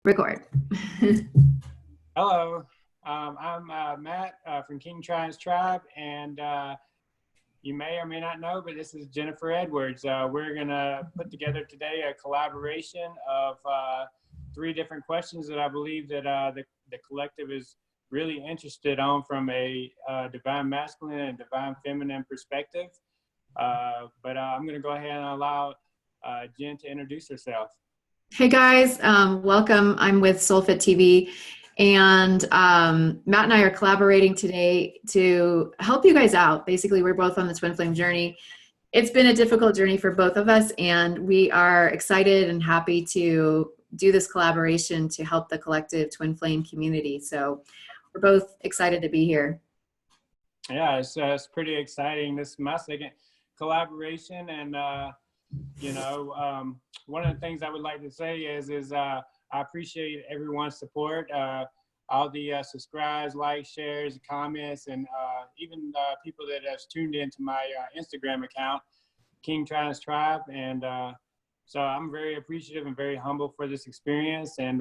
Record. Hello, I'm Matt from King Tridents Tribe, and you may or may not know, but this is Jennifer Edwards. We're going to put together today a collaboration of three different questions that I believe that the collective is really interested on from a divine masculine and divine feminine perspective. But I'm going to go ahead and allow Jen to introduce herself. Hey guys, welcome. I'm with Soulfit TV, and Matt and I are collaborating today to help you guys out. Basically, we're both on the twin flame journey. It's been a difficult journey for both of us, and we are excited and happy to do this collaboration to help the collective twin flame community. So we're both excited to be here. Yeah, it's pretty exciting. This is my second collaboration, and one of the things I would like to say is I appreciate everyone's support, all the subscribes, likes, shares, comments, and even people that have tuned into my Instagram account, King Tridents Tribe. And so I'm very appreciative and very humble for this experience. And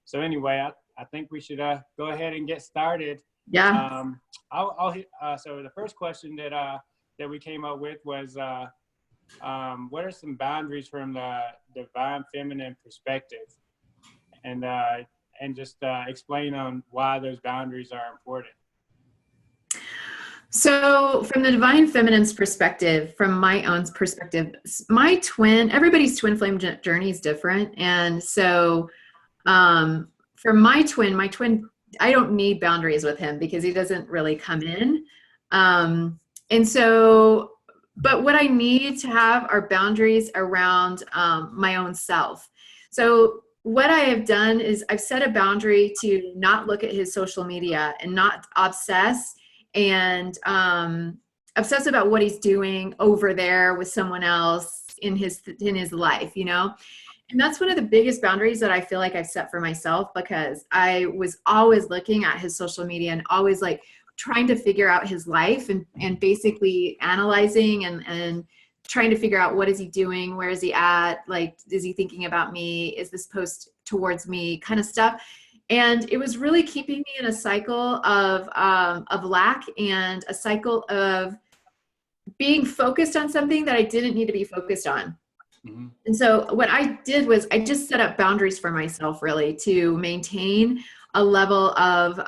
so anyway, I think we should go ahead and get started. Yeah. So the first question that we came up with was, what are some boundaries from the divine feminine perspective, and just explain on why those boundaries are important. So from the divine feminine's perspective, from my own perspective, everybody's twin flame journey is different. And so for my twin, I don't need boundaries with him because he doesn't really come in. But what I need to have are boundaries around my own self. So what I have done is I've set a boundary to not look at his social media and not obsess about what he's doing over there with someone else in his life, you know? And that's one of the biggest boundaries that I feel like I've set for myself, because I was always looking at his social media and always like trying to figure out his life and basically analyzing and trying to figure out what is he doing, where is he at, like, is he thinking about me, is this post towards me, kind of stuff. And it was really keeping me in a cycle of lack and a cycle of being focused on something that I didn't need to be focused on. Mm-hmm. And so what I did was I just set up boundaries for myself, really, to maintain a level of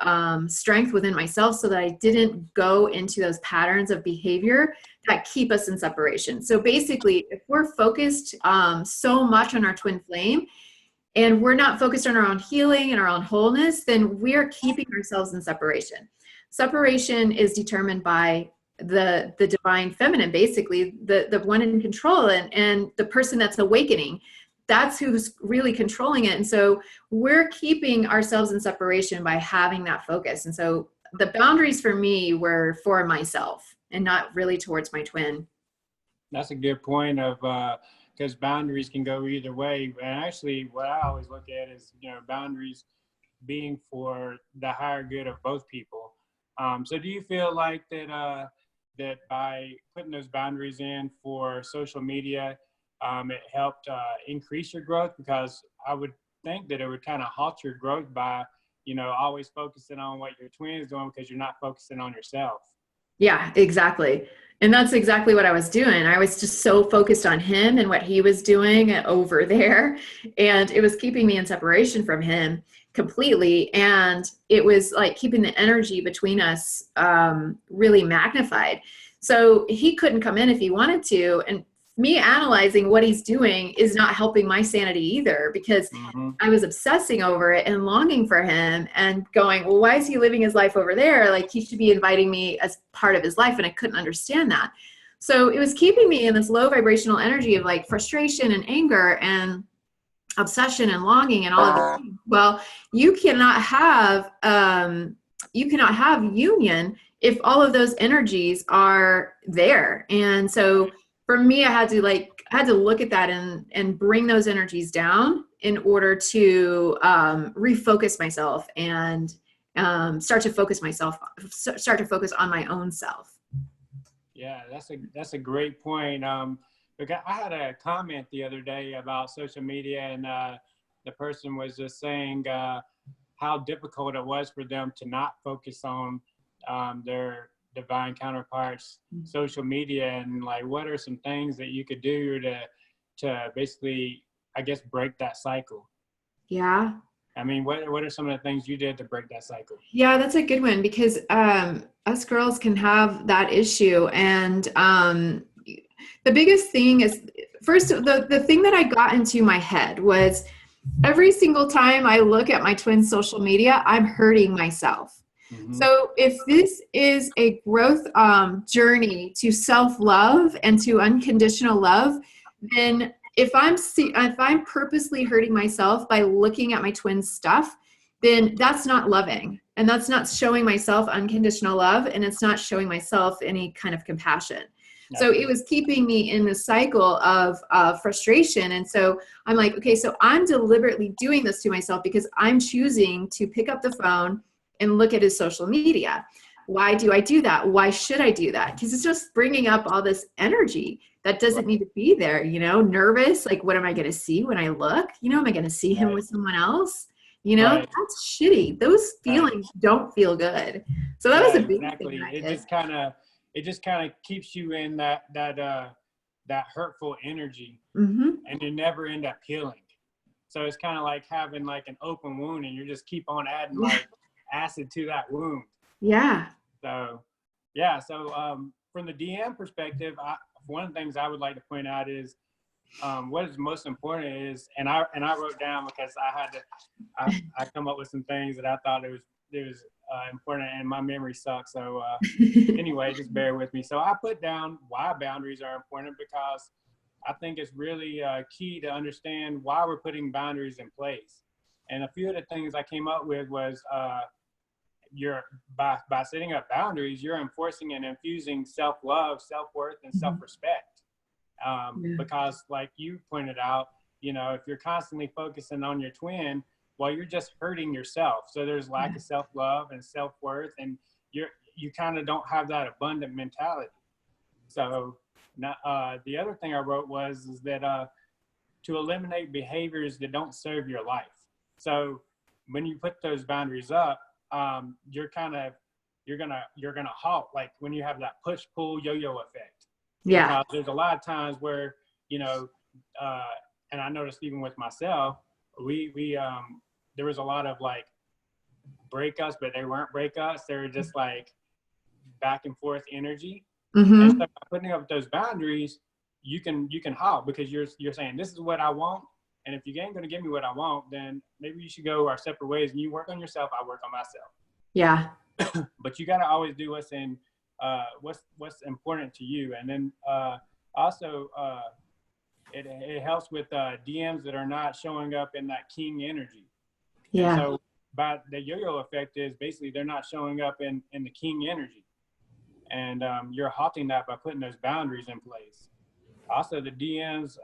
strength within myself so that I didn't go into those patterns of behavior that keep us in separation. So basically, if we're focused so much on our twin flame and we're not focused on our own healing and our own wholeness, then we're keeping ourselves in separation. Separation is determined by the divine feminine, basically the one in control and the person that's awakening. That's who's really controlling it. And so we're keeping ourselves in separation by having that focus. And so the boundaries for me were for myself and not really towards my twin. That's a good point of, because boundaries can go either way. And actually what I always look at is, boundaries being for the higher good of both people. So do you feel like that by putting those boundaries in for social media, it helped increase your growth? Because I would think that it would kind of halt your growth by, always focusing on what your twin is doing because you're not focusing on yourself. Yeah, exactly. And that's exactly what I was doing. I was just so focused on him and what he was doing over there. And it was keeping me in separation from him completely. And it was like keeping the energy between us really magnified. So he couldn't come in if he wanted to. And me analyzing what he's doing is not helping my sanity either, because I was obsessing over it and longing for him and going, well, why is he living his life over there? Like, he should be inviting me as part of his life. And I couldn't understand that. So it was keeping me in this low vibrational energy of like frustration and anger and obsession and longing and all of this. Well, you cannot have union if all of those energies are there. And so for me, I had to look at that and bring those energies down in order to refocus myself and start to focus on my own self. Yeah, that's a great point. Because I had a comment the other day about social media, and the person was just saying how difficult it was for them to not focus on their divine counterparts, social media, and like, what are some things that you could do to basically, I guess, break that cycle? Yeah. I mean, what are some of the things you did to break that cycle? Yeah, that's a good one, because us girls can have that issue. And the biggest thing is, first, the thing that I got into my head was, every single time I look at my twin social media, I'm hurting myself. Mm-hmm. So if this is a growth journey to self-love and to unconditional love, then if I'm purposely hurting myself by looking at my twin stuff, then that's not loving, and that's not showing myself unconditional love, and it's not showing myself any kind of compassion. So it was keeping me in the cycle of frustration. And so I'm like, okay, so I'm deliberately doing this to myself because I'm choosing to pick up the phone and look at his social media. Why do I do that? Why should I do that? Because it's just bringing up all this energy that doesn't need to be there, nervous. Like, what am I going to see when I look? Am I going to see him with someone else? That's shitty. Those feelings don't feel good. So that was a big thing that I did. It just kind of keeps you in that hurtful energy, and you never end up healing. So it's kind of like having like an open wound, and you just keep on adding like acid to that wound. Yeah. So, yeah. So from the DM perspective, one of the things I would like to point out is what is most important is, and I wrote down, because I come up with some things that I thought it was important, and my memory sucks. So anyway, just bear with me. So I put down why boundaries are important, because I think it's really key to understand why we're putting boundaries in place. And a few of the things I came up with was by setting up boundaries, you're enforcing and infusing self-love, self-worth, and self-respect. Because like you pointed out, if you're constantly focusing on your twin, well, you're just hurting yourself. So there's lack of self-love and self-worth, and you kind of don't have that abundant mentality. So the other thing I wrote was that to eliminate behaviors that don't serve your life. So when you put those boundaries up, you're gonna halt, like when you have that push-pull yo-yo effect. Yeah. Because there's a lot of times where, and I noticed even with myself, we there was a lot of like breakups, but they weren't breakups. They were just like back and forth energy. And so by putting up those boundaries, you can halt, because you're saying, this is what I want, and if you ain't going to give me what I want, then maybe you should go our separate ways, and you work on yourself, I work on myself. Yeah. But you got to always do what's important to you. And then also it helps with DMs that are not showing up in that king energy. Yeah. And so by the yo-yo effect is basically they're not showing up in the king energy. And you're halting that by putting those boundaries in place. Also, the DMs,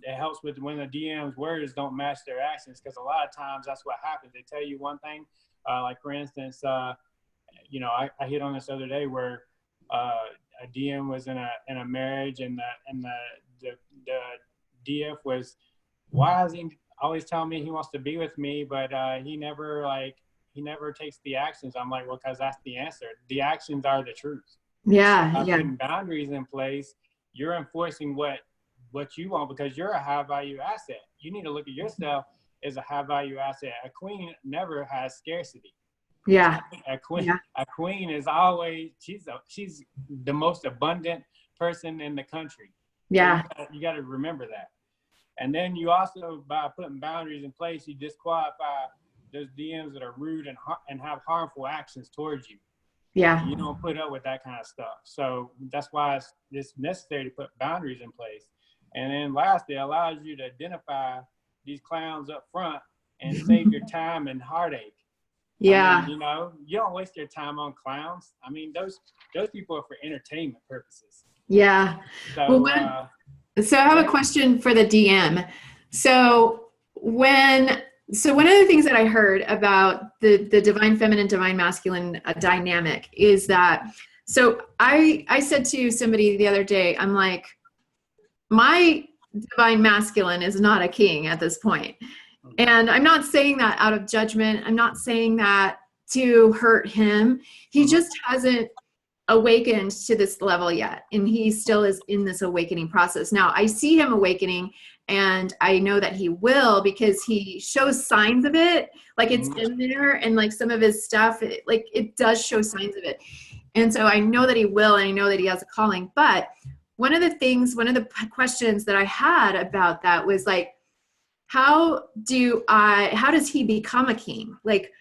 it helps with when the DMs words don't match their actions, because a lot of times that's what happens. They tell you one thing, like for instance, I hit on this other day where a DM was in a marriage, and the DF was, why is he always telling me he wants to be with me, but he never takes the actions. I'm like, well, because that's the answer. The actions are the truth. Yeah. By putting boundaries in place, you're enforcing what you want, because you're a high value asset. You need to look at yourself as a high value asset. A queen never has scarcity. Yeah. A queen is always, she's the most abundant person in the country. Yeah. So you got to remember that. And then you also, by putting boundaries in place, you disqualify those DMs that are rude and have harmful actions towards you. Yeah. You don't put up with that kind of stuff. So that's why it's necessary to put boundaries in place. And then lastly, it allows you to identify these clowns up front and save your time and heartache. Yeah. I mean, you don't waste your time on clowns. I mean, those people are for entertainment purposes. Yeah. So, so I have a question for the DM. So one of the things that I heard about the divine feminine, divine masculine dynamic is that, so I said to somebody the other day, I'm like, divine masculine is not a king at this point. And I'm not saying that out of judgment. I'm not saying that to hurt him. He just hasn't awakened to this level yet. And he still is in this awakening process. Now, I see him awakening, and I know that he will, because he shows signs of it. Like, it's in there, and like some of his stuff, it does show signs of it. And so I know that he will, and I know that he has a calling. But one of the questions that I had about that was like, how does he become a king? Like,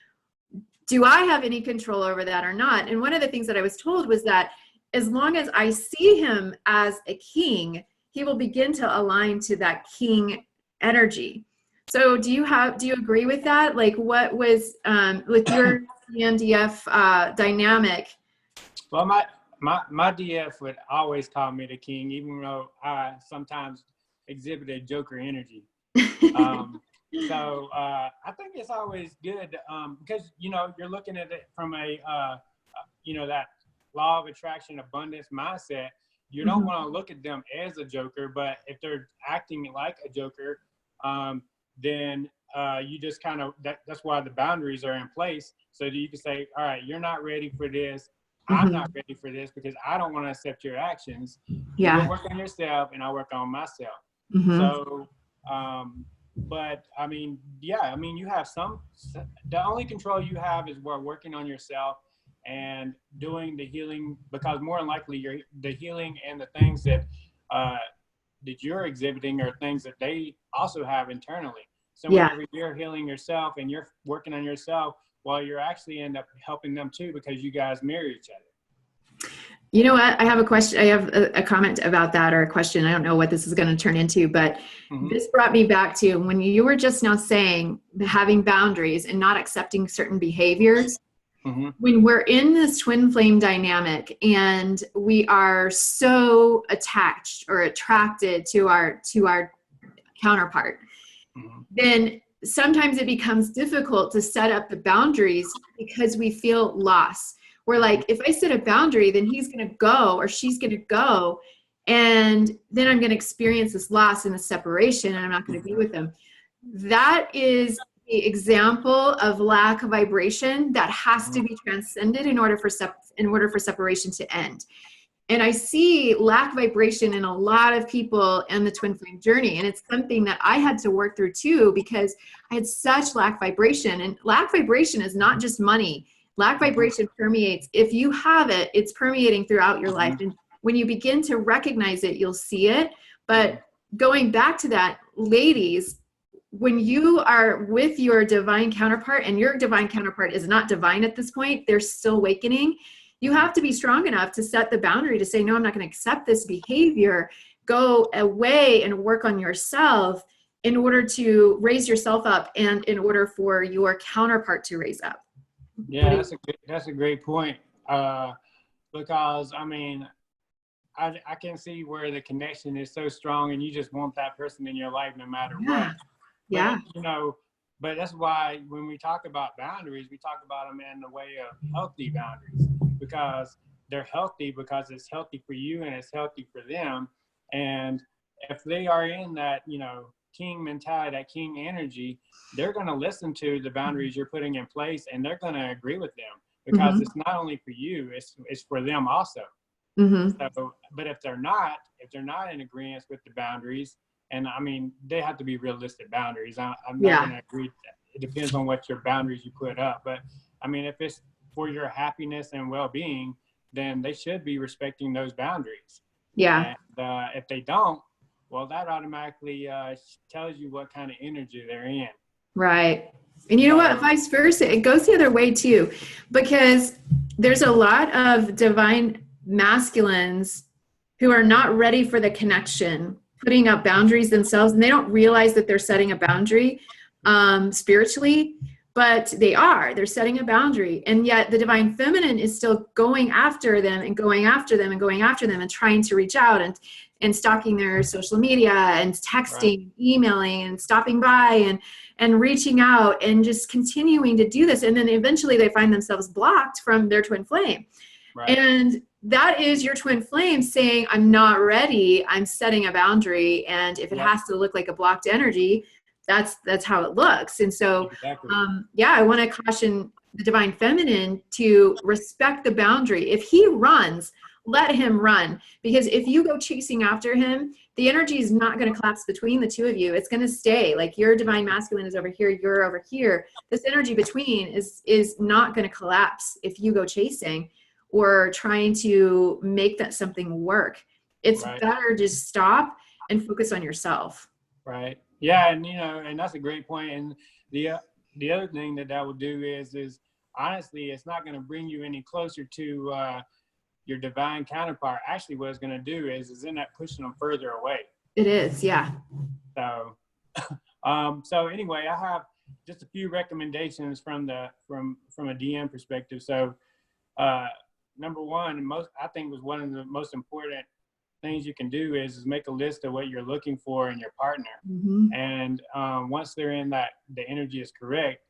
do I have any control over that or not? And one of the things that I was told was that as long as I see him as a king, he will begin to align to that king energy. So do you agree with that? Like, what was with your EMDF dynamic? Well, my DF would always call me the king, even though I sometimes exhibited Joker energy. So I think it's always good because, you're looking at it from a, that law of attraction abundance mindset. You don't want to look at them as a Joker, but if they're acting like a Joker, then you just kind of, that's why the boundaries are in place. So that you can say, all right, you're not ready for this. I'm not ready for this because I don't want to accept your actions. Yeah. You work on yourself and I work on myself. So, but I mean, you have the only control you have is working on yourself and doing the healing, because more than likely the healing and the things that you're exhibiting are things that they also have internally. So whenever you're healing yourself and you're working on yourself, well, you're actually end up helping them too, because you guys mirror each other. You know what? I have a question. I have a comment about that, or a question. I don't know what this is going to turn into, but this brought me back to when you were just now saying having boundaries and not accepting certain behaviors. When we're in this twin flame dynamic and we are so attached or attracted to our counterpart, then sometimes it becomes difficult to set up the boundaries because we feel loss. We're like, if I set a boundary, then he's going to go or she's going to go. And then I'm going to experience this loss and the separation, and I'm not going to be with them. That is the example of lack of vibration that has to be transcended in order for separation to end. And I see lack vibration in a lot of people in the twin flame journey. And it's something that I had to work through too, because I had such lack vibration. And lack vibration is not just money. Lack vibration permeates. If you have it, it's permeating throughout your life. And when you begin to recognize it, you'll see it. But going back to that, ladies, when you are with your divine counterpart, and your divine counterpart is not divine at this point, they're still awakening, you have to be strong enough to set the boundary to say, no, I'm not going to accept this behavior. Go away and work on yourself in order to raise yourself up, and in order for your counterpart to raise up. Yeah, that's a great point. Because I mean, I can see where the connection is so strong, and you just want that person in your life no matter what. Yeah. But, but that's why when we talk about boundaries, we talk about them in the way of healthy boundaries, because they're healthy because it's healthy for you and it's healthy for them. And if they are in that, king mentality, that king energy, they're going to listen to the boundaries you're putting in place, and they're going to agree with them, because it's not only for you, it's for them also. So, but if they're not in agreement with the boundaries, and I mean, they have to be realistic boundaries. I'm not going to agree. It depends on what your boundaries you put up. But I mean, if it's for your happiness and well-being, then they should be respecting those boundaries. Yeah. And if they don't, well, that automatically tells you what kind of energy they're in. Right. And you know what? Vice versa. It goes the other way too, because there's a lot of divine masculines who are not ready for the connection, putting up boundaries themselves, and they don't realize that they're setting a boundary spiritually, but they're setting a boundary. And yet the divine feminine is still going after them and going after them and going after them and trying to reach out and stalking their social media and texting, emailing, and stopping by and reaching out and just continuing to do this. And then eventually they find themselves blocked from their twin flame. And that is your twin flame saying, I'm not ready. I'm setting a boundary. And if it has to look like a blocked energy, that's how it looks. And so, exactly. I want to caution the divine feminine to respect the boundary. If he runs, let him run. Because if you go chasing after him, the energy is not going to collapse between the two of you. It's going to stay like your divine masculine is over here, you're over here. This energy between is not going to collapse if you go chasing or trying to make that something work. It's better to stop and focus on yourself. Right. Yeah. And, and that's a great point. And the other thing that will do is honestly, it's not going to bring you any closer to your divine counterpart. Actually, what it's going to do is end up pushing them further away. It is. Yeah. So, so anyway, I have just a few recommendations from a DM perspective. So, number one, I think was one of the most important things you can do is make a list of what you're looking for in your partner. Mm-hmm. And once they're in that, the energy is correct,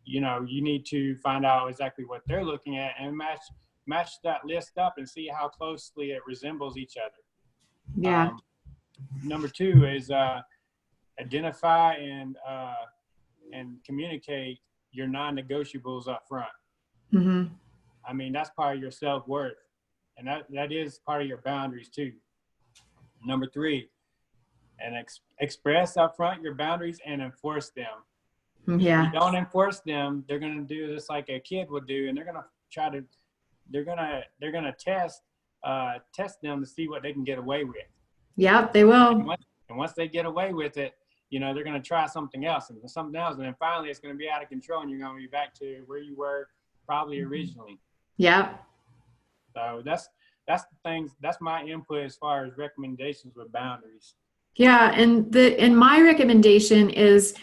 you need to find out exactly what they're looking at and match that list up and see how closely it resembles each other. Yeah. Number two is identify and communicate your non-negotiables up front. Mm-hmm. I mean, that's part of your self-worth, and that is part of your boundaries too. Number three, and express up front your boundaries and enforce them. Yeah. If you don't enforce them, they're going to do this like a kid would do, and they're going to test them to see what they can get away with. Yep, they will. And once they get away with it, they're going to try something else, and then finally it's going to be out of control, and you're going to be back to where you were probably originally. Yeah. So that's the things. That's my input as far as recommendations with boundaries. Yeah, and my recommendation is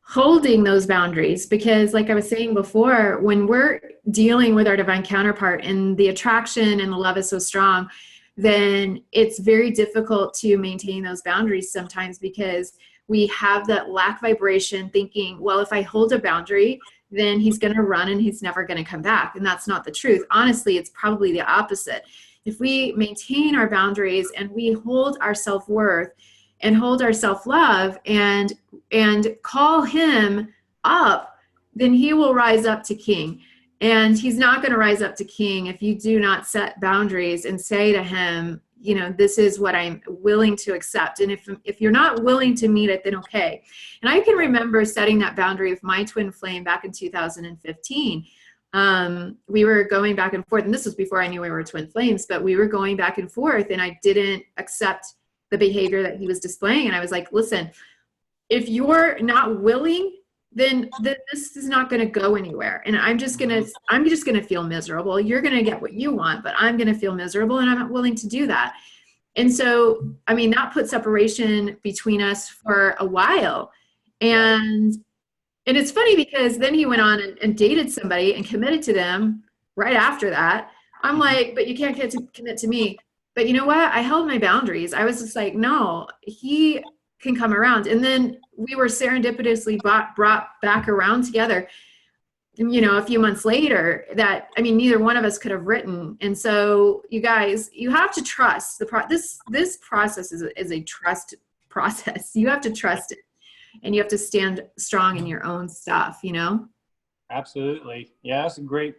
holding those boundaries, because like I was saying before, when we're dealing with our divine counterpart and the attraction and the love is so strong, then it's very difficult to maintain those boundaries sometimes, because we have that lack vibration thinking, well, if I hold a boundary, then he's going to run and he's never going to come back. And that's not the truth. Honestly, it's probably the opposite. If we maintain our boundaries and we hold our self-worth and hold our self-love and call him up, then he will rise up to king. And he's not going to rise up to king if you do not set boundaries and say to him, this is what I'm willing to accept. And if you're not willing to meet it, then okay. And I can remember setting that boundary with my twin flame back in 2015. We were going back and forth, and this was before I knew we were twin flames, but we were going back and forth, and I didn't accept the behavior that he was displaying. And I was like, listen, if you're not willing, then this is not going to go anywhere. And I'm just going to feel miserable. You're going to get what you want, but I'm going to feel miserable, and I'm not willing to do that. And so, I mean, that put separation between us for a while. And it's funny because then he went on and dated somebody and committed to them right after that. I'm like, but you can't commit to me. But you know what? I held my boundaries. I was just like, no, he can come around. And then we were serendipitously brought back around together, a few months later, that, I mean, neither one of us could have written. And so you guys, you have to trust this process is a trust process. You have to trust it, and you have to stand strong in your own stuff, Absolutely. Yeah, that's a great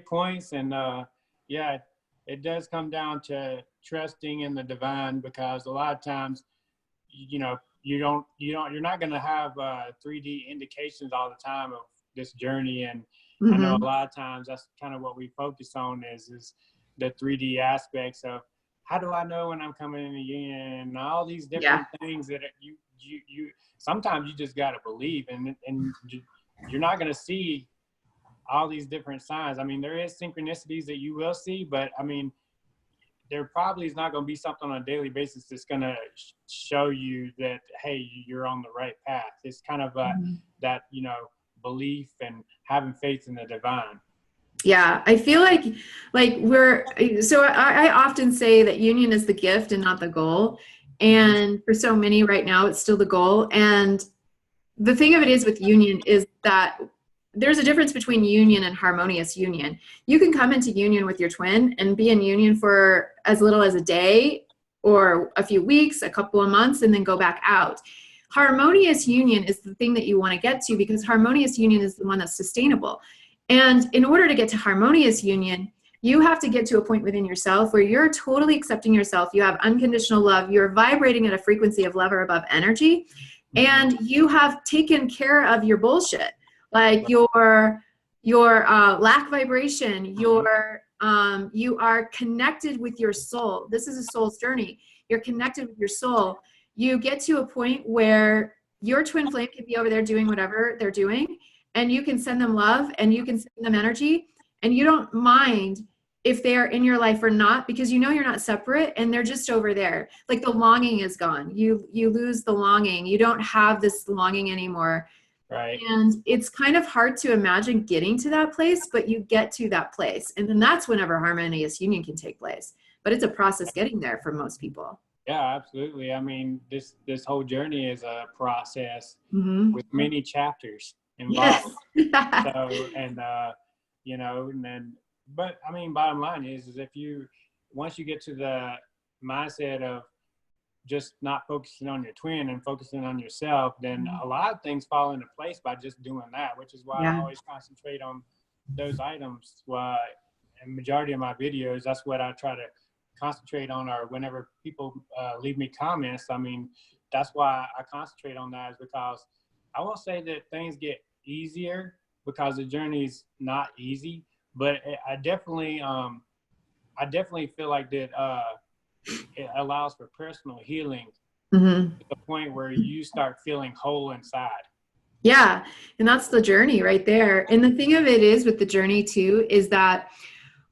points. And it does come down to trusting in the divine, because a lot of times, you're not going to have 3D indications all the time of this journey. And I know a lot of times that's kind of what we focus on is the 3D aspects of how do I know when I'm coming in a union, and all these different things that you sometimes you just got to believe, and you're not going to see all these different signs. I mean, there is synchronicities that you will see, but I mean, there probably is not going to be something on a daily basis that's going to show you that, hey, you're on the right path. It's kind of that, belief and having faith in the divine. Yeah, I feel like I often say that union is the gift and not the goal. And for so many right now, it's still the goal. And the thing of it is with union is that there's a difference between union and harmonious union. You can come into union with your twin and be in union for as little as a day or a few weeks, a couple of months, and then go back out. Harmonious union is the thing that you want to get to, because harmonious union is the one that's sustainable. And in order to get to harmonious union, you have to get to a point within yourself where you're totally accepting yourself. You have unconditional love. You're vibrating at a frequency of love or above energy. And you have taken care of your bullshit, like your lack vibration, you are connected with your soul. This is a soul's journey. You're connected with your soul. You get to a point where your twin flame can be over there doing whatever they're doing, and you can send them love and you can send them energy, and you don't mind if they're in your life or not, because you know you're not separate and they're just over there. Like the longing is gone. You lose the longing. You don't have this longing anymore. Right. And it's kind of hard to imagine getting to that place, but you get to that place. And then that's whenever harmonious union can take place. But it's a process getting there for most people. Yeah, absolutely. I mean, this whole journey is a process with many chapters involved. Yes. So, and you know, and then, but I mean, bottom line is if you, once you get to the mindset of just not focusing on your twin and focusing on yourself, then a lot of things fall into place by just doing that, which is why I always concentrate on those items. Why, in majority of my videos, that's what I try to concentrate on, or whenever people leave me comments, I mean, that's why I concentrate on that, is because I won't say that things get easier, because the journey's not easy, but I definitely feel like that it allows for personal healing to the point where you start feeling whole inside. Yeah, and that's the journey right there. And the thing of it is with the journey too, is that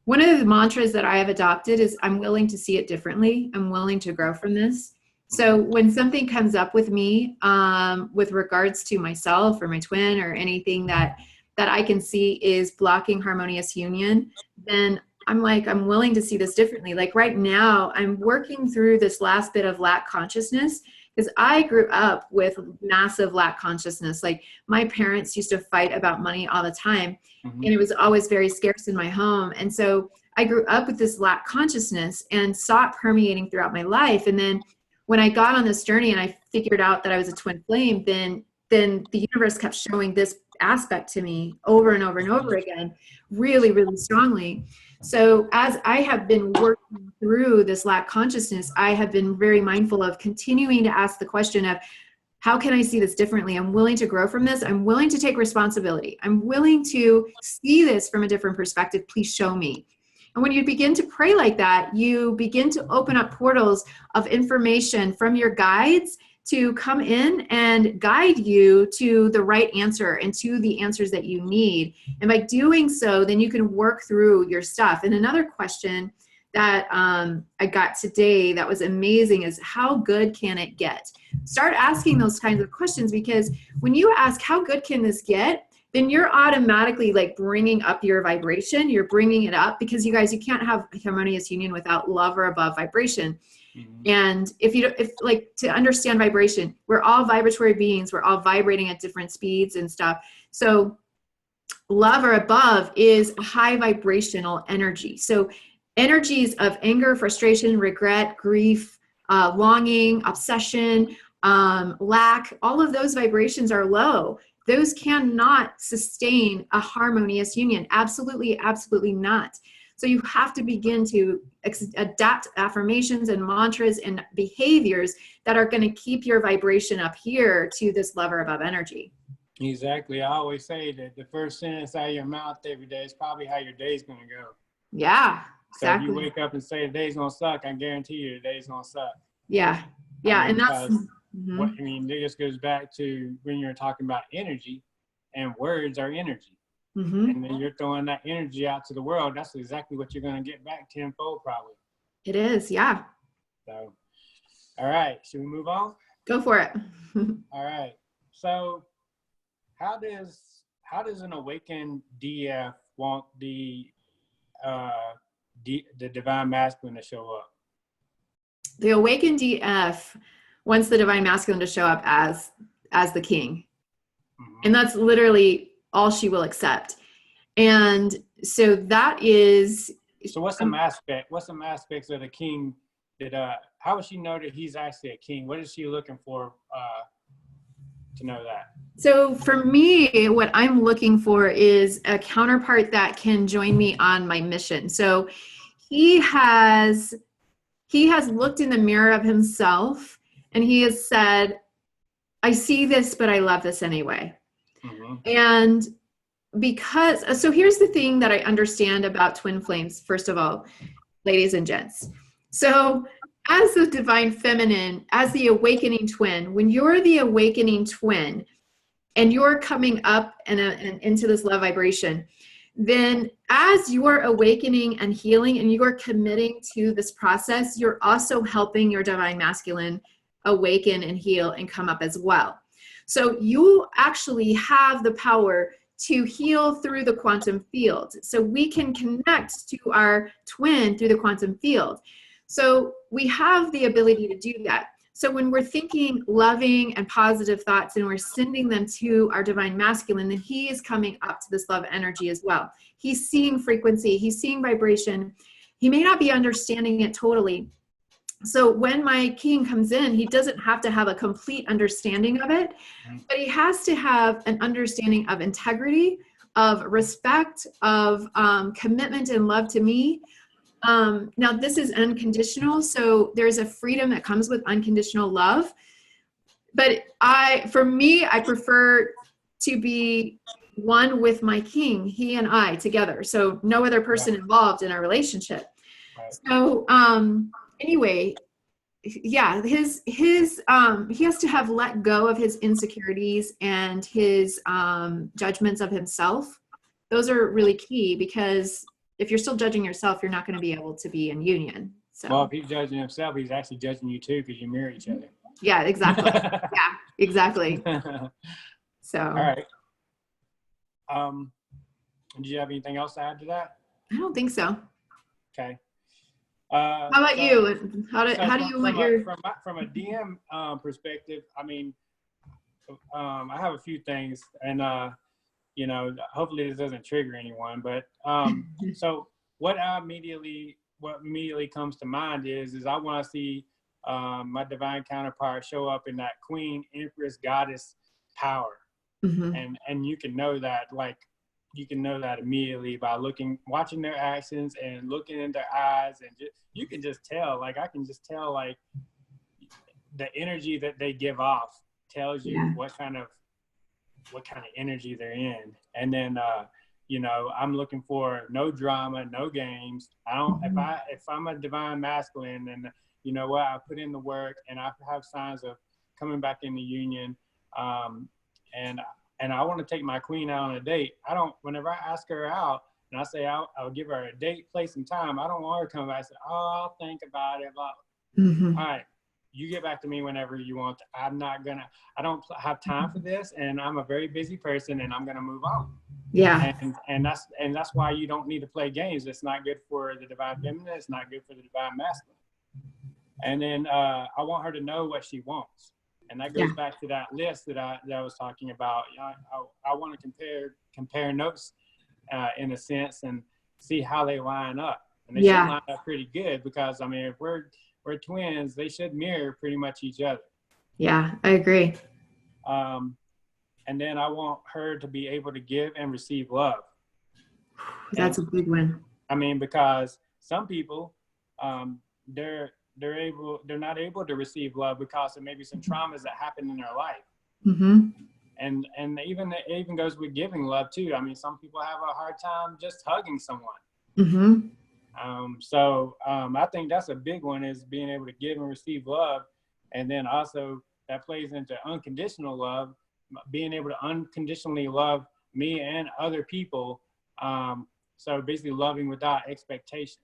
one of the mantras that I have adopted is I'm willing to see it differently. I'm willing to grow from this. So when something comes up with me with regards to myself or my twin or anything that I can see is blocking harmonious union, then I'm like, I'm willing to see this differently. Like right now, I'm working through this last bit of lack consciousness, because I grew up with massive lack consciousness. Like my parents used to fight about money all the time, and it was always very scarce in my home. And so I grew up with this lack consciousness and saw it permeating throughout my life. And then when I got on this journey and I figured out that I was a twin flame, then the universe kept showing this aspect to me over and over and over again, really, really strongly. So as I have been working through this lack consciousness, I have been very mindful of continuing to ask the question of, how can I see this differently? I'm willing to grow from this. I'm willing to take responsibility. I'm willing to see this from a different perspective. Please show me. And when you begin to pray like that, you begin to open up portals of information from your guides to come in and guide you to the right answer and to the answers that you need. And by doing so, then you can work through your stuff. And another question that I got today that was amazing is, how good can it get? Start asking those kinds of questions, because when you ask, how good can this get? Then you're automatically like bringing up your vibration. You're bringing it up, because you guys, you can't have harmonious union without love or above vibration. And if like, to understand vibration, we're all vibratory beings. We're all vibrating at different speeds and stuff. So love or above is high vibrational energy. So energies of anger, frustration, regret, grief, longing, obsession, lack, all of those vibrations are low. Those cannot sustain a harmonious union. Absolutely, absolutely not. So you have to begin to adapt affirmations and mantras and behaviors that are going to keep your vibration up here to this love or above energy. Exactly. I always say that the first sentence out of your mouth every day is probably how your day's going to go. Yeah, exactly. So if you wake up and say the day's going to suck, I guarantee you the day's going to suck. Yeah. Yeah. And that's what I mean. It just goes back to when you're talking about energy, and words are energy. And then you're throwing that energy out to the world. That's exactly what you're going to get back tenfold, probably. It is. Yeah. So, all right. Should we move on? Go for it. All right. So how does an awakened DF want the divine masculine to show up? The awakened DF wants the divine masculine to show up as the king. And that's literally all she will accept. And so that is. So what's some aspects of the king that, how would she know that he's actually a king? What is she looking for to know that? So for me, what I'm looking for is a counterpart that can join me on my mission. So he has looked in the mirror of himself and he has said, I see this, but I love this anyway. Mm-hmm. And so here's the thing that I understand about twin flames, first of all, ladies and gents. So as the divine feminine, as the awakening twin, when you're the awakening twin and you're coming up and into this love vibration, then as you're awakening and healing and you're committing to this process, you're also helping your divine masculine awaken and heal and come up as well. So you actually have the power to heal through the quantum field. So we can connect to our twin through the quantum field. So we have the ability to do that. So when we're thinking loving and positive thoughts and we're sending them to our divine masculine, then he is coming up to this love energy as well. He's seeing frequency, he's seeing vibration. He may not be understanding it totally. So when my king comes in, he doesn't have to have a complete understanding of it, but he has to have an understanding of integrity, of respect, of commitment and love to me. Now this is unconditional. So there's a freedom that comes with unconditional love. But for me, I prefer to be one with my king, he and I together. So no other person involved in our relationship. So, anyway, yeah, he has to have let go of his insecurities and his judgments of himself. Those are really key, because if you're still judging yourself, you're not going to be able to be in union. So. Well, if he's judging himself, he's actually judging you too, because you mirror each other. Yeah, exactly. Yeah, exactly. So. All right. Do you have anything else to add to that? I don't think so. Okay. How about you? How do you want your from a DM perspective? I mean, I have a few things, and hopefully this doesn't trigger anyone. But so what immediately comes to mind is I want to see my divine counterpart show up in that queen, empress, goddess power, and you can know that, like. You can know that immediately by watching their actions and looking in their eyes, and you can just tell. Like I can just tell, like the energy that they give off tells you what kind of energy they're in. And then I'm looking for no drama, no games. I don't. If I'm a divine masculine, then you know what, I put in the work and I have signs of coming back in the union, and I want to take my queen out on a date. Whenever I ask her out and I say I'll give her a date, place, and time, I don't want her to come back and say, oh, I'll think about it. All right, you get back to me whenever you want to. I don't have time for this, and I'm a very busy person, and I'm going to move on. Yeah. And that's why you don't need to play games. It's not good for the divine feminine. It's not good for the divine masculine. And then I want her to know what she wants. And that goes back to that list that I was talking about. I want to compare notes in a sense and see how they line up. And they should line up pretty good, because I mean, if we're twins, they should mirror pretty much each other. Yeah, I agree. And then I want her to be able to give and receive love. That's a big one. I mean, because some people, they're not able to receive love because of maybe some traumas that happened in their life. And it even goes with giving love too. I mean, some people have a hard time just hugging someone. So I think that's a big one, is being able to give and receive love. And then also that plays into unconditional love, being able to unconditionally love me and other people. So basically loving without expectations.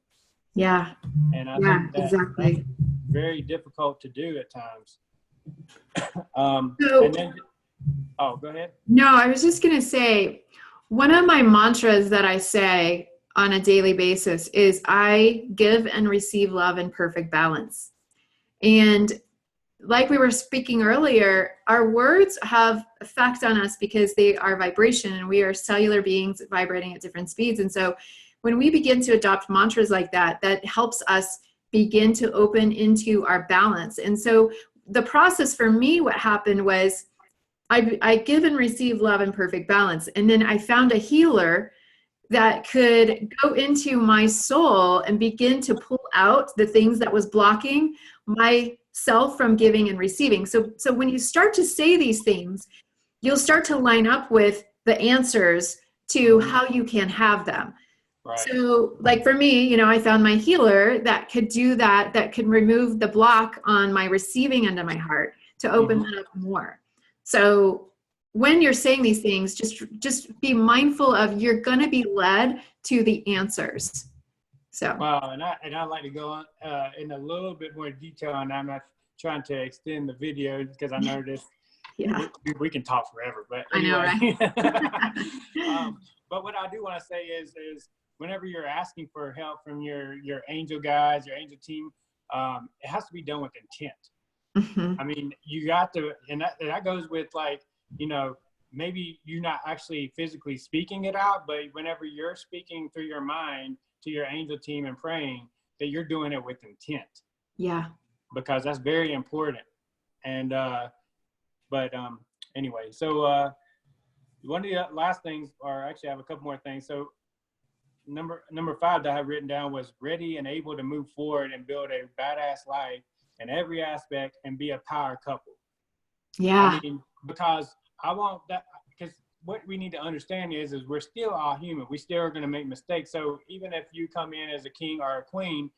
Yeah. And I think that's very difficult to do at times. Go ahead. No, I was just going to say, one of my mantras that I say on a daily basis is I give and receive love in perfect balance. And like we were speaking earlier, our words have effect on us because they are vibration, and we are cellular beings vibrating at different speeds. And so when we begin to adopt mantras like that, that helps us begin to open into our balance. And so the process for me, what happened was I give and receive love and perfect balance. And then I found a healer that could go into my soul and begin to pull out the things that was blocking myself from giving and receiving. So when you start to say these things, you'll start to line up with the answers to how you can have them. Right. So like for me, I found my healer that could do that, that could remove the block on my receiving end of my heart to open that up more. So when you're saying these things, just be mindful of, you're going to be led to the answers. So. Wow. And I'd like to go on in a little bit more detail, and I'm not trying to extend the video because I know this, we can talk forever, but anyway. I know, right? But what I do want to say is whenever you're asking for help from your angel guides, your angel team, it has to be done with intent. I mean, you got to, and that goes with like, maybe you're not actually physically speaking it out, but whenever you're speaking through your mind to your angel team and praying, that you're doing it with intent. Yeah. Because that's very important. And, anyway, so one of the last things, or actually I have a couple more things. So number 5 that I have written down was ready and able to move forward and build a badass life in every aspect and be a power couple. Yeah. I mean, because I want that, because what we need to understand is we're still all human. We still are going to make mistakes. So even if you come in as a king or a queen,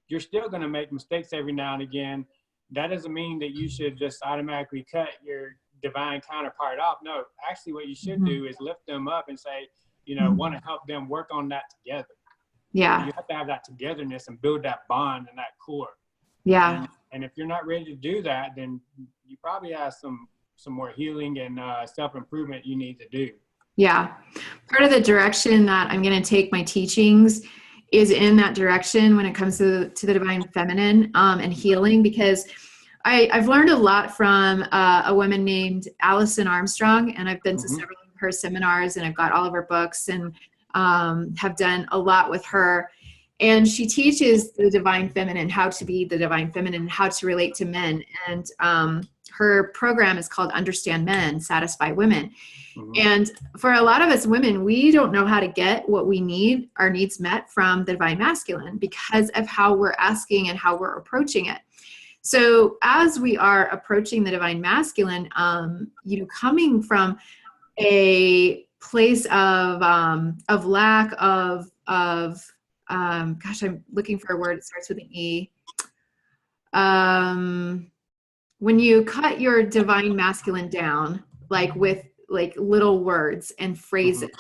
you're still going to make mistakes every now and again. That doesn't mean that you should just automatically cut your divine counterpart off. No, actually what you should do is lift them up and say, want to help them work on that together. Yeah. You have to have that togetherness and build that bond and that core. Yeah. And if you're not ready to do that, then you probably have some more healing and self-improvement you need to do. Yeah. Part of the direction that I'm going to take my teachings is in that direction when it comes to the divine feminine and healing, because I've learned a lot from a woman named Allison Armstrong, and I've been to several of her seminars, and I've got all of her books, and have done a lot with her. And she teaches the divine feminine, how to be the divine feminine, how to relate to men. And her program is called Understand Men, Satisfy Women. And for a lot of us women, we don't know how to get what we need, our needs met from the divine masculine, because of how we're asking and how we're approaching it. So as we are approaching the divine masculine, coming from a place of lack of gosh, I'm looking for a word. It starts with an E. When you cut your divine masculine down, like with like little words and phrases.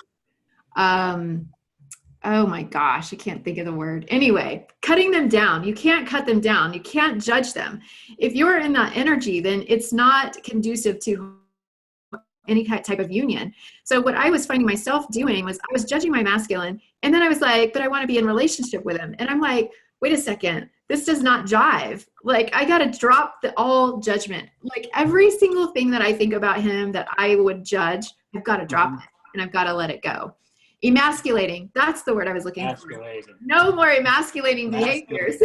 Oh my gosh, I can't think of the word. Anyway, cutting them down. You can't cut them down. You can't judge them. If you're in that energy, then it's not conducive to any type of union. So what I was finding myself doing was I was judging my masculine, and then I was like, but I want to be in relationship with him. And I'm like, wait a second, this does not jive. Like, I got to drop all judgment. Like, every single thing that I think about him that I would judge, I've got to drop it, and I've got to let it go. Emasculating. That's the word I was looking for. No more emasculating behaviors.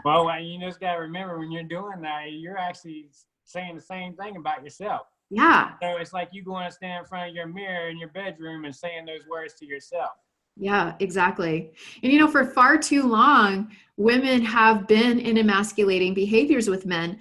Well, you just got to remember, when you're doing that, you're actually saying the same thing about yourself. Yeah. So it's like you going to stand in front of your mirror in your bedroom and saying those words to yourself. Yeah, exactly. And for far too long, women have been in emasculating behaviors with men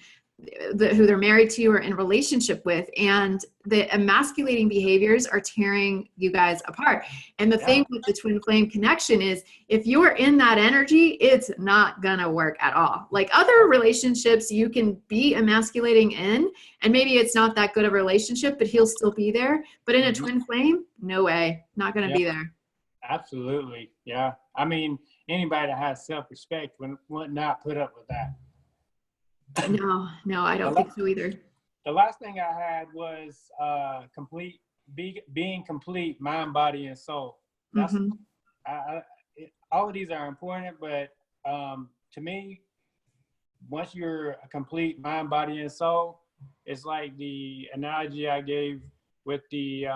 who they're married to or in relationship with, and the emasculating behaviors are tearing you guys apart. And the thing with the twin flame connection is, if you're in that energy, it's not gonna work at all. Like, other relationships you can be emasculating in, and maybe it's not that good of a relationship, but he'll still be there. But in a twin flame, no way, not gonna be there. Absolutely. Yeah. I mean, anybody that has self-respect would not put up with that. No, I don't think so either. The last thing I had was being complete, mind, body, and soul. That's all of these are important, but to me, once you're a complete mind, body, and soul, it's like the analogy I gave with the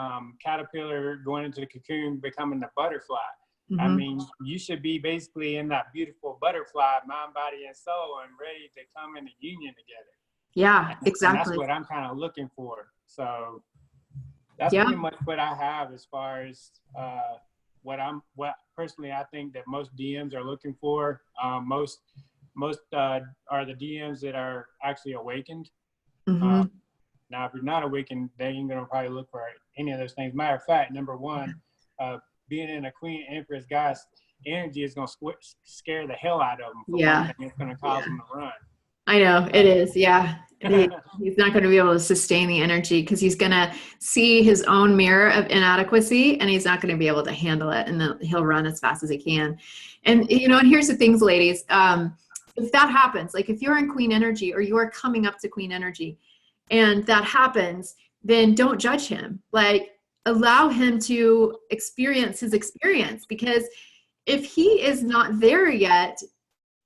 caterpillar going into the cocoon, becoming the butterfly. I Mm-hmm. mean, you should be basically in that beautiful butterfly, mind, body, and soul, and ready to come into union together. Yeah, And that's exactly. what I'm kind of looking for. So that's Yeah. pretty much what I have as far as what personally I think that most DMs are looking for. Most are the DMs that are actually awakened. Mm-hmm. Now, if you're not awakened, they ain't gonna probably look for any of those things. Matter of fact, number one, being in a Queen Empress guy's energy is gonna scare the hell out of them. For one Yeah. thing, it's gonna cause them to run. I know it is. Yeah. He's not going to be able to sustain the energy because he's going to see his own mirror of inadequacy and he's not going to be able to handle it. And then he'll run as fast as he can. And, you know, and here's the things, ladies. If that happens, like if you're in Queen energy or you're coming up to Queen energy and that happens, then don't judge him. Like allow him to experience his experience, because if he is not there yet,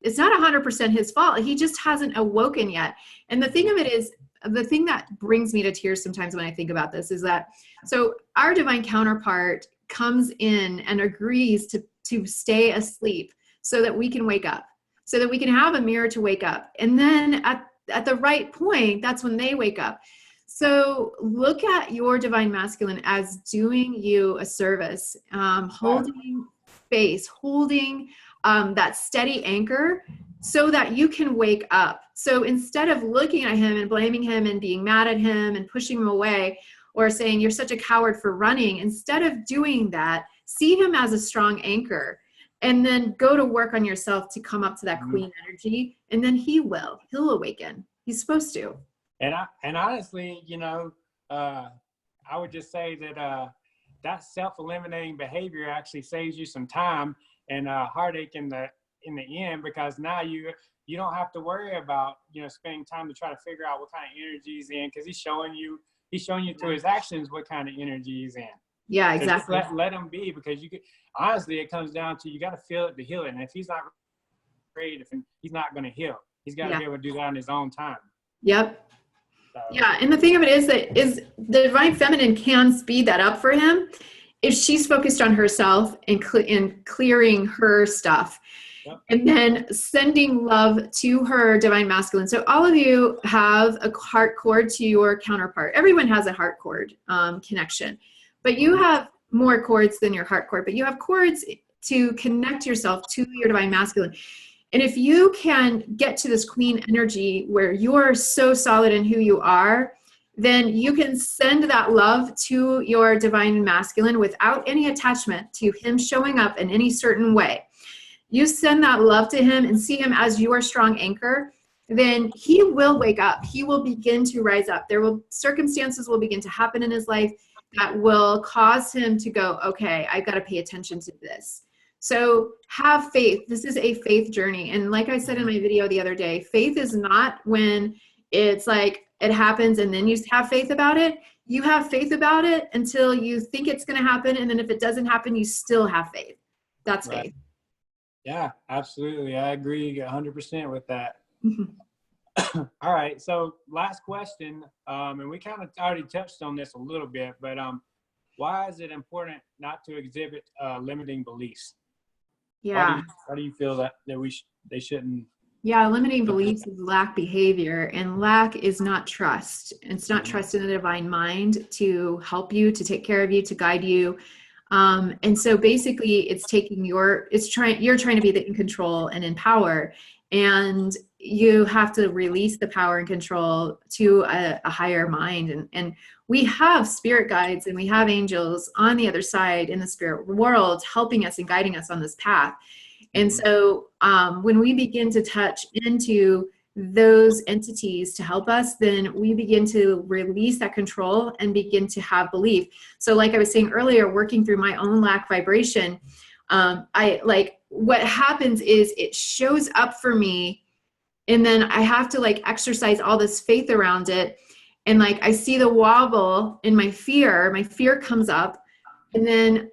it's not 100% his fault. He just hasn't awoken yet. And the thing of it is, the thing that brings me to tears sometimes when I think about this is that, so our divine counterpart comes in and agrees to stay asleep so that we can wake up, so that we can have a mirror to wake up. And then at the right point, that's when they wake up. So look at your divine masculine as doing you a service, holding space, holding that steady anchor so that you can wake up. So instead of looking at him and blaming him and being mad at him and pushing him away or saying you're such a coward for running, instead of doing that, see him as a strong anchor and then go to work on yourself to come up to that queen energy. And then he'll awaken. He's supposed to. And honestly, you know, I would just say that that self-eliminating behavior actually saves you some time and heartache in the end, because now you don't have to worry about, you know, spending time to try to figure out what kind of energy he's in, because he's showing you through his actions what kind of energy he's in. Yeah, So exactly. just let him be, because you could, honestly, it comes down to you got to feel it to heal it. And if he's not creative, he's not going to heal. He's got to be able to do that on his own time. Yep. So. Yeah, and the thing of it is the divine feminine can speed that up for him if she's focused on herself and clearing her stuff. Yep. And then sending love to her divine masculine. So all of you have a heart cord to your counterpart. Everyone has a heart cord connection, but you have more cords than your heart cord, but you have cords to connect yourself to your divine masculine. And if you can get to this queen energy where you're so solid in who you are, then you can send that love to your divine masculine without any attachment to him showing up in any certain way. You send that love to him and see him as your strong anchor, then he will wake up. He will begin to rise up. Circumstances will begin to happen in his life that will cause him to go, okay, I've got to pay attention to this. So have faith. This is a faith journey. And like I said in my video the other day, faith is not when it's like it happens and then you have faith about it. You have faith about it until you think it's going to happen. And then if it doesn't happen, you still have faith. That's right. Faith. Yeah, absolutely. I agree 100% with that. Mm-hmm. All right. So last question, and we kind of already touched on this a little bit, but why is it important not to exhibit limiting beliefs? Yeah. Why do you feel that they shouldn't? Yeah, limiting beliefs is lack behavior, and lack is not trust. It's not trust in the divine mind to help you, to take care of you, to guide you. And so basically you're trying to be in control and in power, and you have to release the power and control to a higher mind. And we have spirit guides and we have angels on the other side in the spirit world helping us and guiding us on this path. And so when we begin to touch into those entities to help us, then we begin to release that control and begin to have belief. So like I was saying earlier, working through my own lack vibration, what happens is it shows up for me, and then I have to like exercise all this faith around it. And like I see the wobble in my fear comes up, and then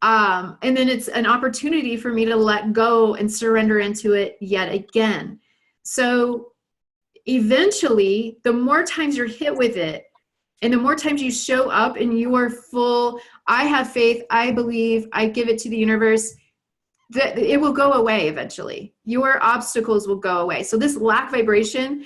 it's an opportunity for me to let go and surrender into it yet again. So eventually, the more times you're hit with it, and the more times you show up in your full, I have faith, I believe, I give it to the universe, that it will go away eventually. Your obstacles will go away. So this lack vibration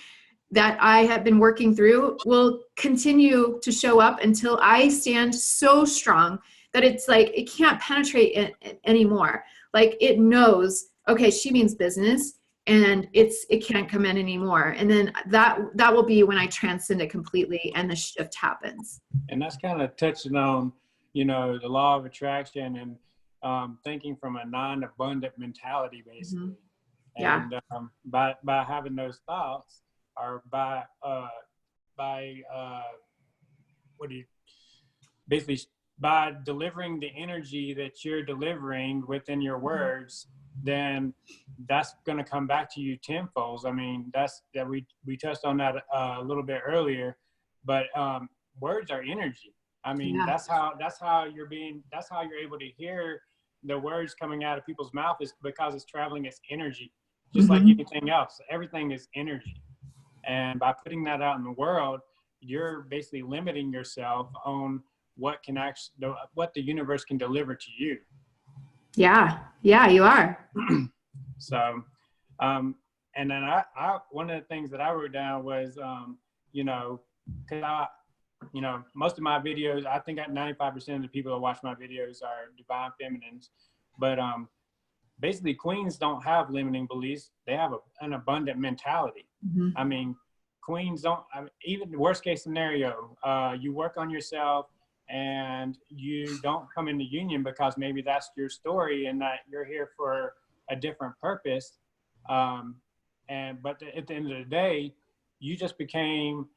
that I have been working through will continue to show up until I stand so strong that it's like it can't penetrate it anymore. Like it knows, okay, she means business, and it can't come in anymore. And then that will be when I transcend it completely and the shift happens. And that's kind of touching on, the law of attraction and thinking from a non-abundant mentality, basically. Mm-hmm. Yeah. And by having those thoughts, or by basically by delivering the energy that you're delivering within your words, then that's going to come back to you tenfold. I mean, we touched on that a little bit earlier, but words are energy. I mean, Yeah. that's how you're able to hear the words coming out of people's mouth, is because it's traveling as energy, just like anything else. Everything is energy. And by putting that out in the world, you're basically limiting yourself on what the universe can deliver to you. Yeah, you are. So, and then I one of the things that I wrote down was, because most of my videos, I think 95% of the people that watch my videos are divine feminines, but basically queens don't have limiting beliefs. They have an abundant mentality. Mm-hmm. I mean, queens don't, even the worst case scenario, you work on yourself and you don't come into union because maybe that's your story and that you're here for a different purpose. But at the end of the day, you just became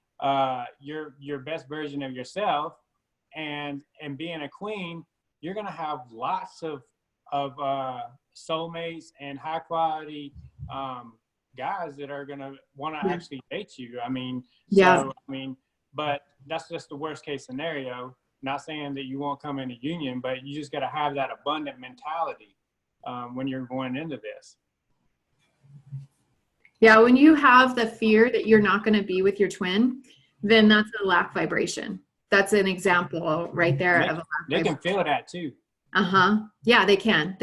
your best version of yourself, and being a queen, you're going to have lots of soulmates and high quality guys that are going to want to actually date you. I mean, but that's just the worst case scenario. Not saying that you won't come into union, but you just got to have that abundant mentality when you're going into this. Yeah, when you have the fear that you're not going to be with your twin, then that's a lack vibration. That's an example right there of a lack vibration. They can feel that too. Yeah, they can.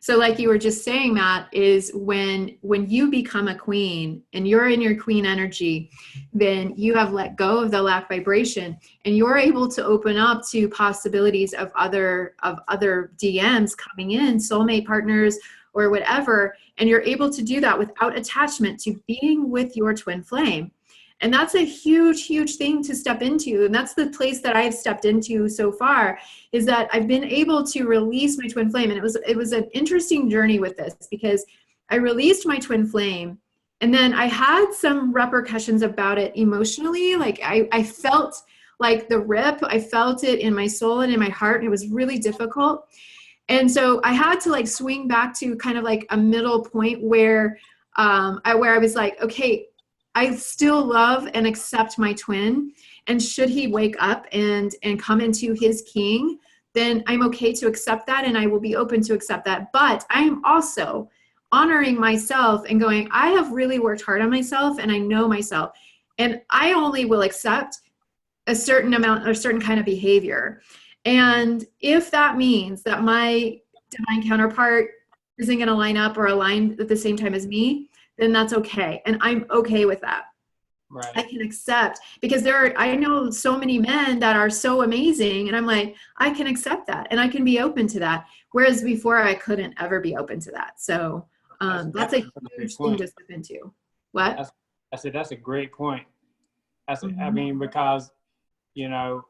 So like you were just saying, Matt, is when you become a queen and you're in your queen energy, then you have let go of the lack vibration and you're able to open up to possibilities of other DMs coming in, soulmate partners or whatever. And you're able to do that without attachment to being with your twin flame. And that's a huge, huge thing to step into. And that's the place that I've stepped into so far, is that I've been able to release my twin flame. And it was an interesting journey with this, because I released my twin flame and then I had some repercussions about it emotionally. Like I felt like the rip, I felt it in my soul and in my heart. And it was really difficult. And so I had to like swing back to kind of like a middle point where I was like, okay, I still love and accept my twin, and should he wake up and come into his king, then I'm okay to accept that, and I will be open to accept that. But I am also honoring myself and going, I have really worked hard on myself and I know myself, and I only will accept a certain amount or certain kind of behavior. And if that means that my divine counterpart isn't going to line up or align at the same time as me, then that's okay. And I'm okay with that. Right. I can accept, because I know so many men that are so amazing, and I'm like, I can accept that and I can be open to that. Whereas before I couldn't ever be open to that. So that's a huge thing to step into. What? I said, that's a great point. I mean, because, I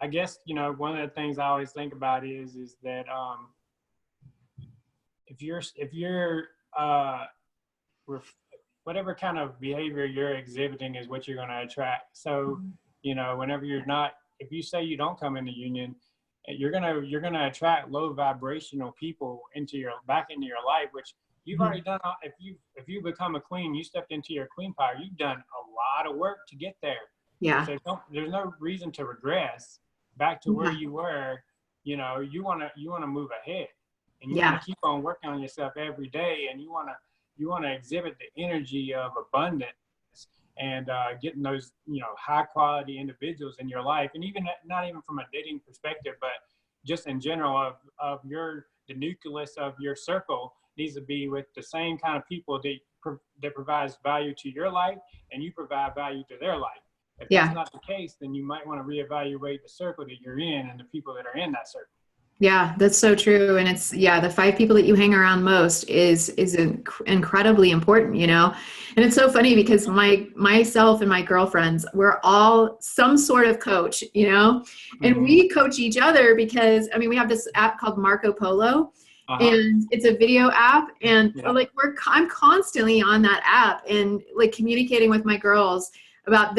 guess, one of the things I always think about is that if you're whatever kind of behavior you're exhibiting is what you're going to attract. So, whenever if you say you don't come into union, you're gonna attract low vibrational people back into your life, which you've already done. If you become a queen, you stepped into your queen power. You've done a lot of work to get there. Yeah. So there's no reason to regress back to where you were. You wanna move ahead. And you want to keep on working on yourself every day, and you want to exhibit the energy of abundance and getting those, high quality individuals in your life. And even not even from a dating perspective, but just in general of the nucleus of your circle needs to be with the same kind of people that provides value to your life and you provide value to their life. If that's not the case, then you might want to reevaluate the circle that you're in and the people that are in that circle. Yeah, that's so true. And it's, the 5 people that you hang around most is incredibly important, And it's so funny because myself and my girlfriends, we're all some sort of coach, and we coach each other because, we have this app called Marco Polo. And it's a video app, and I'm constantly on that app and communicating with my girls about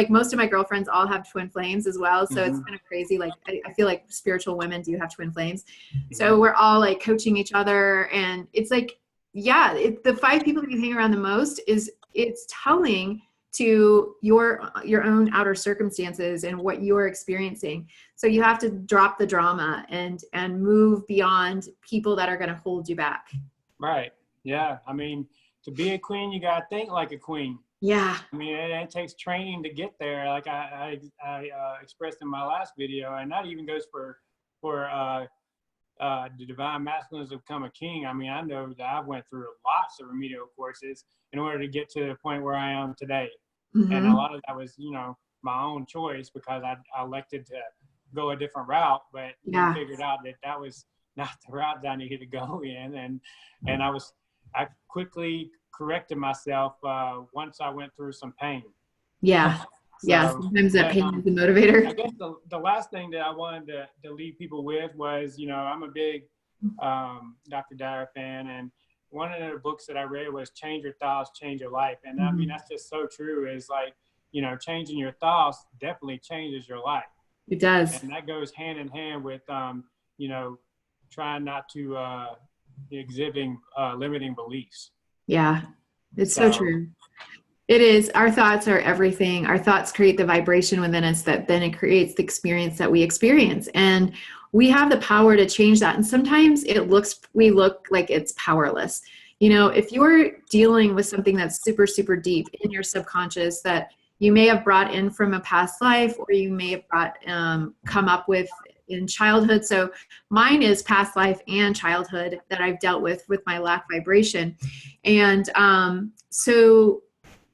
most of my girlfriends all have twin flames as well. So it's kind of crazy. I feel like spiritual women do have twin flames. So we're all coaching each other, and it's the 5 people that you hang around the most it's telling to your own outer circumstances and what you're experiencing. So you have to drop the drama and move beyond people that are going to hold you back. Right. Yeah. To be a queen, you got to think like a queen. Yeah. It takes training to get there. Like I expressed in my last video, and that even goes for the divine masculines to become a king. I know that I went through lots of remedial courses in order to get to the point where I am today. And a lot of that was, my own choice because I elected to go a different route, but I figured out that was not the route that I needed to go in. And I quickly corrected myself once I went through some pain. Yeah. Sometimes that pain is the motivator. I guess the last thing that I wanted to leave people with was, I'm a big Dr. Dyer fan, and one of the books that I read was Change Your Thoughts, Change Your Life. And that's just so true. Is changing your thoughts definitely changes your life. It does. And that goes hand in hand with, trying not to exhibiting limiting beliefs. Yeah, it's so true. It is. Our thoughts are everything. Our thoughts create the vibration within us that then it creates the experience that we experience. And we have the power to change that. And sometimes we look like it's powerless. If you're dealing with something that's super, super deep in your subconscious that you may have brought in from a past life, or you may have come up with in childhood. So mine is past life and childhood that I've dealt with my lack vibration. And so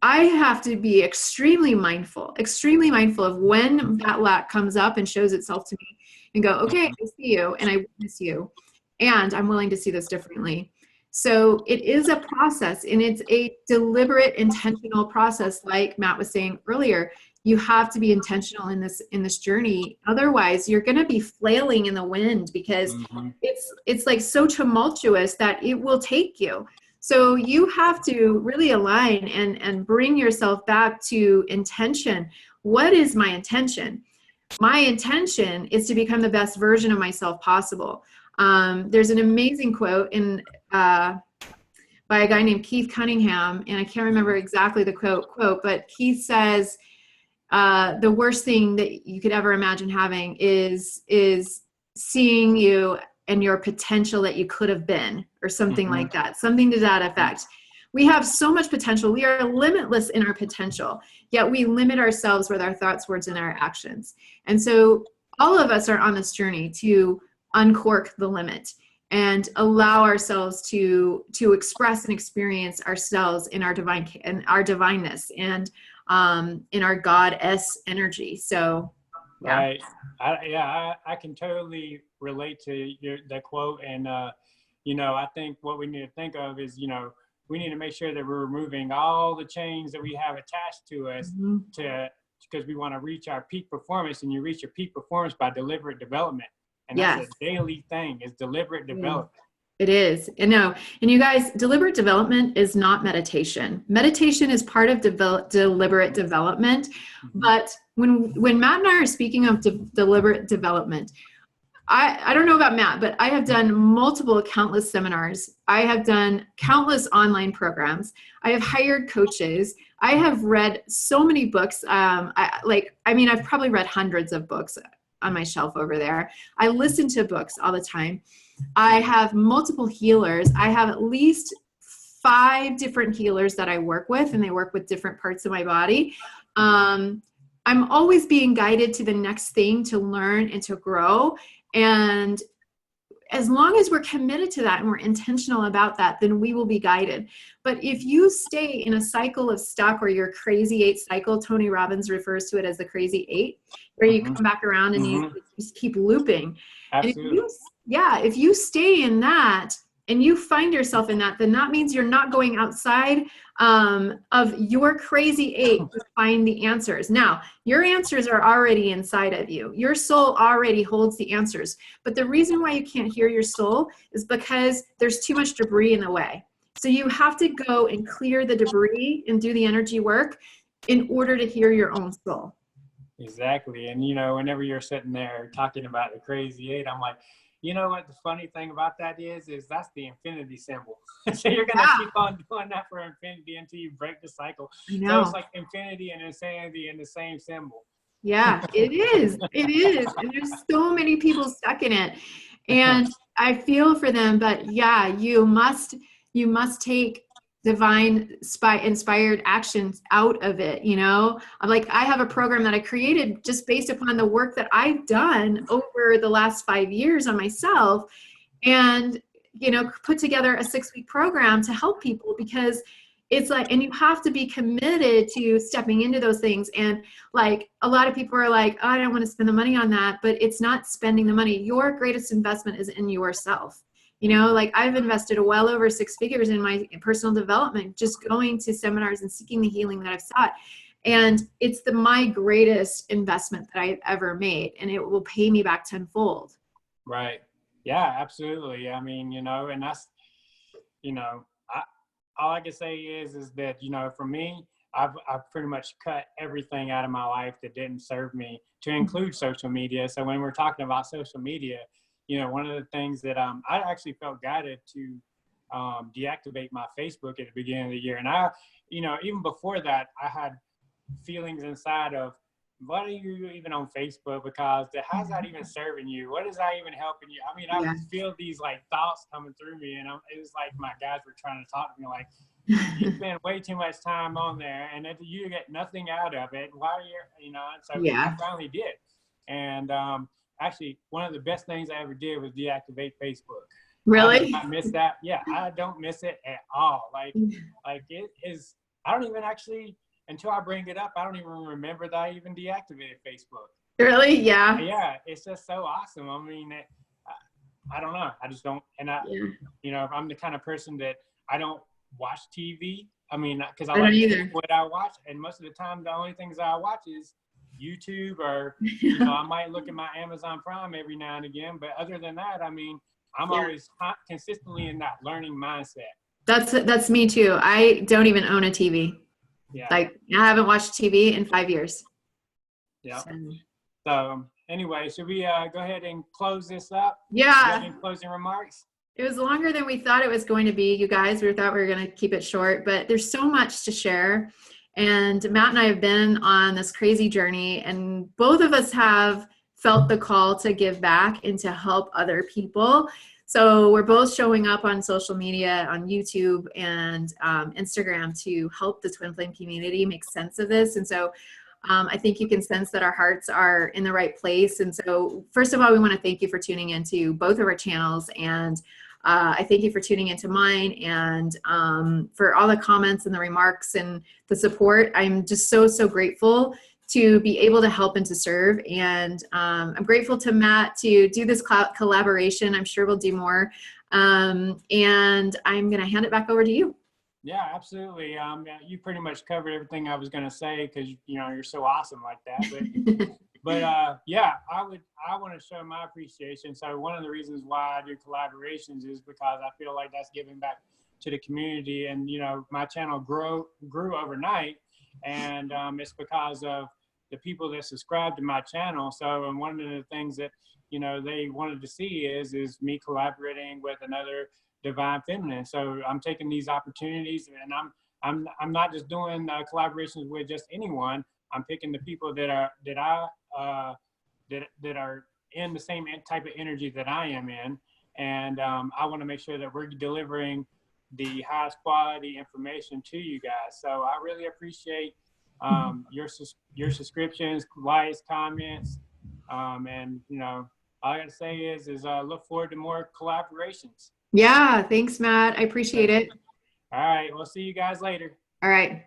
I have to be extremely mindful of when that lack comes up and shows itself to me and go, okay, I see you and I witness you, and I'm willing to see this differently. So it is a process, and it's a deliberate, intentional process. Like Matt was saying earlier, you have to be intentional in this journey. Otherwise, you're going to be flailing in the wind because it's so tumultuous that it will take you. So you have to really align and bring yourself back to intention. What is my intention? My intention is to become the best version of myself possible. There's an amazing quote by a guy named Keith Cunningham, and I can't remember exactly the quote, but he says, the worst thing that you could ever imagine having is seeing you and your potential that you could have been, or something like that, something to that effect. We have so much potential. We are limitless in our potential, yet we limit ourselves with our thoughts, words, and our actions. And so all of us are on this journey to uncork the limit and allow ourselves to express and experience ourselves in our divineness and in our goddess energy. So yeah. Right. I can totally relate to that quote. And, I think what we need to think of is, we need to make sure that we're removing all the chains that we have attached to us because we want to reach our peak performance, and you reach your peak performance by deliberate development. And that's a daily thing, is deliberate development. It is. And you guys, deliberate development is not meditation. Meditation is part of deliberate development. But when Matt and I are speaking of deliberate development, I don't know about Matt, but I have done countless seminars. I have done countless online programs. I have hired coaches. I have read so many books. I've probably read hundreds of books on my shelf over there. I listen to books all the time. I have multiple healers. I have at least 5 different healers that I work with, and they work with different parts of my body. I'm always being guided to the next thing to learn and to grow. And as long as we're committed to that and we're intentional about that, then we will be guided. But if you stay in a cycle of stuck, or your crazy 8 cycle, Tony Robbins refers to it as the crazy 8, where you come back around and you just keep looping. Absolutely. And if you stay in that and you find yourself in that, then that means you're not going outside of your crazy 8 to find the answers. Now, your answers are already inside of you. Your soul already holds the answers. But the reason why you can't hear your soul is because there's too much debris in the way. So you have to go and clear the debris and do the energy work in order to hear your own soul. Exactly. And, whenever you're sitting there talking about the crazy 8, I'm like, you know what the funny thing about that is that's the infinity symbol. So you're going to keep on doing that for infinity until you break the cycle. So it's like infinity and insanity in the same symbol. Yeah, it is. It is. And there's so many people stuck in it. And I feel for them, but yeah, you must take divine inspired actions out of it. I'm like, I have a program that I created just based upon the work that I've done over the last 5 years on myself, and put together a 6-week program to help people, because it's like, and you have to be committed to stepping into those things. And like, a lot of people are like, oh, I don't want to spend the money on that, but it's not spending the money. Your greatest investment is in yourself. Like, I've invested well over 6 figures in my personal development, just going to seminars and seeking the healing that I've sought. And it's my greatest investment that I've ever made, and it will pay me back tenfold. Right. Yeah, absolutely. I mean, and that's, all I can say is that, for me, I've pretty much cut everything out of my life that didn't serve me, to include social media. So when we're talking about social media, one of the things that I actually felt guided to deactivate my Facebook at the beginning of the year. And I, even before that, I had feelings inside of, what are you even on Facebook? Because how's that even serving you? What is that even helping you? I mean, I would feel these like thoughts coming through me, and it was like my guys were trying to talk to me like, you spend way too much time on there, and if you get nothing out of it, why are you, and so I finally did. And actually, one of the best things I ever did was deactivate Facebook. Really? I miss that. Yeah, I don't miss it at all. Like it is, I don't even actually, until I bring it up, I don't even remember that I even deactivated Facebook. Really? Yeah. Yeah, it's just so awesome. I mean, I don't know. I just don't. And I'm the kind of person that I don't watch TV. I mean, because I like what I watch. And most of the time, the only things I watch is YouTube, or, I might look at my Amazon Prime every now and again. But other than that, I mean, I'm always consistently in that learning mindset. That's me too. I don't even own a TV. Yeah. Like, I haven't watched TV in 5 years. Yeah. So anyway, should we go ahead and close this up? Yeah. Any closing remarks? It was longer than we thought it was going to be, you guys. We thought we were going to keep it short, but there's so much to share. And Matt and I have been on this crazy journey, and both of us have felt the call to give back and to help other people. So we're both showing up on social media, on YouTube and Instagram, to help the Twin Flame community make sense of this. And so I think you can sense that our hearts are in the right place. And so first of all, we want to thank you for tuning into both of our channels. And I thank you for tuning into mine, and for all the comments and the remarks and the support. I'm just so grateful to be able to help and to serve. And I'm grateful to Matt to do this collaboration. I'm sure we'll do more. And I'm going to hand it back over to you. Yeah, absolutely. You pretty much covered everything I was going to say, because, you're so awesome like that. But yeah, I want to show my appreciation. So one of the reasons why I do collaborations is because I feel like that's giving back to the community. And, my channel grew overnight. And it's because of the people that subscribe to my channel. So, and one of the things that, they wanted to see is me collaborating with another divine feminine. So I'm taking these opportunities, and I'm not just doing collaborations with just anyone. I'm picking the people that are in the same type of energy that I am in. And I want to make sure that we're delivering the highest quality information to you guys. So I really appreciate your subscriptions, likes, comments, and all I gotta say is look forward to more collaborations. Yeah, thanks, Matt. I appreciate it. All right, we'll see you guys later. All right.